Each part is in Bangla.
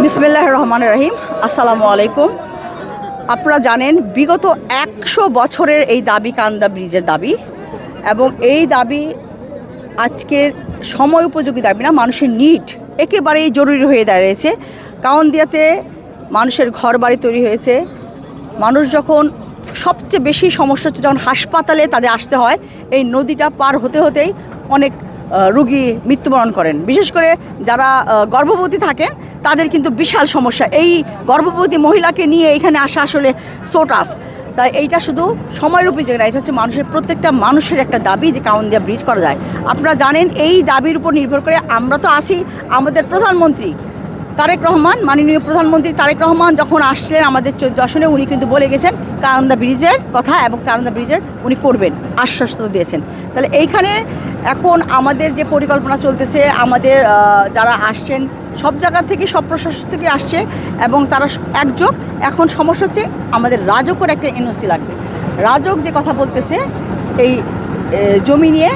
বিসমিল্লাহির রহমানির রহিম। আসসালামু আলাইকুম। আপনারা জানেন বিগত 100 বছরের এই দাবি কান্দা ব্রিজের দাবি, এবং এই দাবি আজকের সময় উপযোগী দাবি না, মানুষের নিড একেবারেই জরুরি হয়ে দাঁড়িয়েছে। কাউন্দিয়াতে মানুষের ঘর বাড়ি তৈরি হয়েছে। মানুষ যখন সবচেয়ে বেশি সমস্যা হচ্ছে যখন হাসপাতালে তাদের আসতে হয়, এই নদীটা পার হতে হতেই অনেক রুগী মৃত্যুবরণ করেন। বিশেষ করে যারা গর্ভবতী থাকেন তাদের কিন্তু বিশাল সমস্যা। এই গর্ভবতী মহিলাকে নিয়ে এখানে আসা আসলে সো টাফ। তাই এইটা শুধু সময়ের উপযোগী না, এটা হচ্ছে মানুষের প্রত্যেকটা মানুষের একটা দাবি যে কাউন্দিয়া ব্রিজ করা যায়। আপনারা জানেন এই দাবির উপর নির্ভর করে আমরা তো আসি, আমাদের প্রধানমন্ত্রী তারেক রহমান, মাননীয় প্রধানমন্ত্রী তারেক রহমান যখন আসছিলেন আমাদের 14 আসনে, উনি কিন্তু বলে গেছেন কাউন্দিয়া ব্রিজের কথা, এবং কাউন্দিয়া ব্রিজের উনি করবেন, আশ্বাস দিয়েছেন। তাহলে এইখানে এখন আমাদের যে পরিকল্পনা চলতেছে, আমাদের যারা আসছেন সব জায়গা থেকে, সব প্রশাসন থেকে আসছে এবং তারা একযোগ। এখন সমস্যা হচ্ছে আমাদের রাজকের একটা এনওসি লাগবে। রাজক যে কথা বলতেছে এই জমি নিয়ে,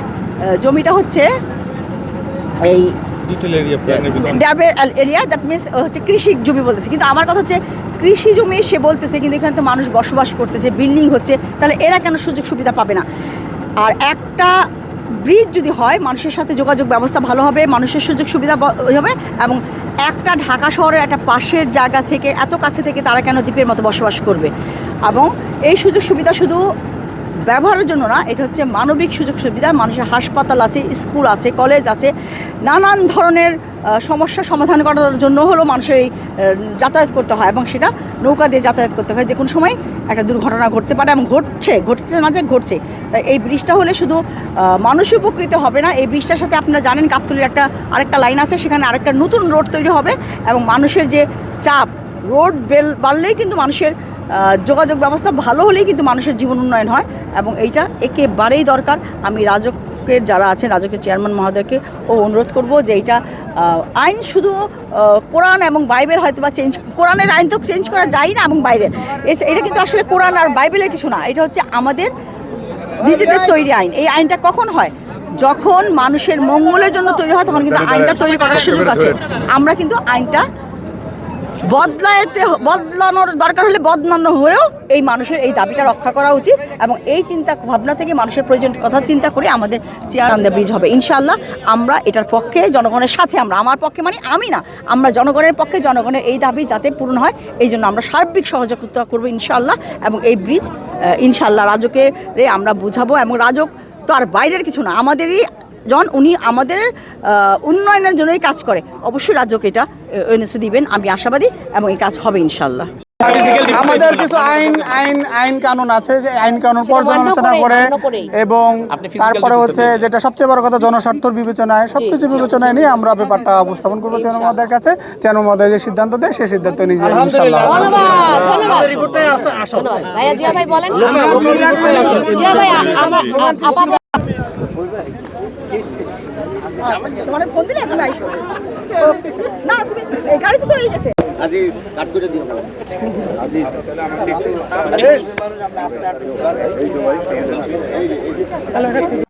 জমিটা হচ্ছে এই এরিয়া, দ্যাট মিনস হচ্ছে কৃষি জমি বলতেছে, কিন্তু আমার কথা হচ্ছে কৃষি জমি সে বলতেছে, কিন্তু এখানে তো মানুষ বসবাস করতেছে, বিল্ডিং হচ্ছে, তাহলে এরা কেন সুযোগ সুবিধা পাবে না? আর একটা ব্রিজ যদি হয়, মানুষের সাথে যোগাযোগ ব্যবস্থা ভালো হবে, মানুষের সুযোগ সুবিধা হবে, এবং একটা ঢাকা শহরের একটা পাশের জায়গা থেকে, এত কাছে থেকে তারা কেন দ্বীপের মতো বসবাস করবে? এবং এই সুযোগ সুবিধা শুধু ব্যবহারের জন্য না, এটা হচ্ছে মানবিক সুযোগ সুবিধা। মানুষের হাসপাতাল আছে, স্কুল আছে, কলেজ আছে, নানান ধরনের সমস্যা সমাধান করার জন্য হলো মানুষের এই যাতায়াত করতে হয়, এবং সেটা নৌকা দিয়ে যাতায়াত করতে হয়। যে কোনো সময় একটা দুর্ঘটনা ঘটতে পারে, এবং ঘটছে না যে ঘটছে। তাই এই ব্রিজটা হলে শুধু মানুষই উপকৃত হবে না, এই ব্রিজটার সাথে আপনারা জানেন গাবতলীর আরেকটা লাইন আছে, সেখানে আরেকটা নতুন রোড তৈরি হবে, এবং মানুষের যে চাপ, রোড বাড়লেই কিন্তু মানুষের যোগাযোগ ব্যবস্থা ভালো হলেই কিন্তু মানুষের জীবন উন্নয়ন হয়, এবং এইটা একেবারেই দরকার। আমি রাজকের যারা আছেন, রাজকের চেয়ারম্যান মহোদয়কে অনুরোধ করব যে এইটা আইন শুধু কোরআন এবং বাইবেল হয়তো বা কোরআনের আইন তো চেঞ্জ করা যায় না, এবং বাইবেল এটা কিন্তু আসলে কোরআন আর বাইবেলের কিছু না, এটা হচ্ছে আমাদের নিজেদের তৈরি আইন। এই আইনটা কখন হয়? যখন মানুষের মঙ্গলের জন্য তৈরি হয়, তখন কিন্তু আইনটা তৈরি করার সুযোগ আছে। আমরা কিন্তু আইনটা বদলানোর দরকার হলে বদলানো হয়েও এই মানুষের এই দাবিটা রক্ষা করা উচিত, এবং এই চিন্তা ভাবনা থেকে মানুষের প্রয়োজন কথা চিন্তা করে আমাদের কাউন্দিয়া ব্রিজ হবে ইনশাআল্লাহ। আমরা এটার পক্ষে, জনগণের সাথে, আমার পক্ষে মানে আমি না, আমরা জনগণের পক্ষে, জনগণের এই দাবি যাতে পূরণ হয় এই জন্য আমরা সার্বিক সহযোগিতা করবো ইনশাআল্লাহ। এবং এই ব্রিজ ইনশাআল্লাহ রাজকের আমরা বুঝাবো, এবং রাজক তো আর বাইরের কিছু না, আমাদেরই জন, উনি আমাদের উন্নয়নের জন্যই কাজ করে। অবশ্যই রাজ্যকে এটা এনওসি দিবেন, আমি আশাবাদী, এবং এই কাজ হবে ইনশাল্লাহ। আমাদের কিছু আইন কানুন আছে, যে আইন কানুন পর্যালোচনা করে, এবং তারপরে হচ্ছে যেটা সবচেয়ে বড় কথা, জনস্বার্থের বিবেচনায়, সবকিছু বিবেচনায় নিয়ে আমরা ব্যাপারটা উপস্থাপন করবো চেয়ারম্যান মহোদয়ের কাছে। চেয়ারম্যান মহোদয় যে সিদ্ধান্ত দেয় সেই সিদ্ধান্ত নিজে ইনশাআল্লাহ। তোমার ফোন দিলে এখন আইসো না, তুমি এই গাড়ি তো চলে গেছে। আজিজ কাট করে দিও। আজিজ তাহলে আমরা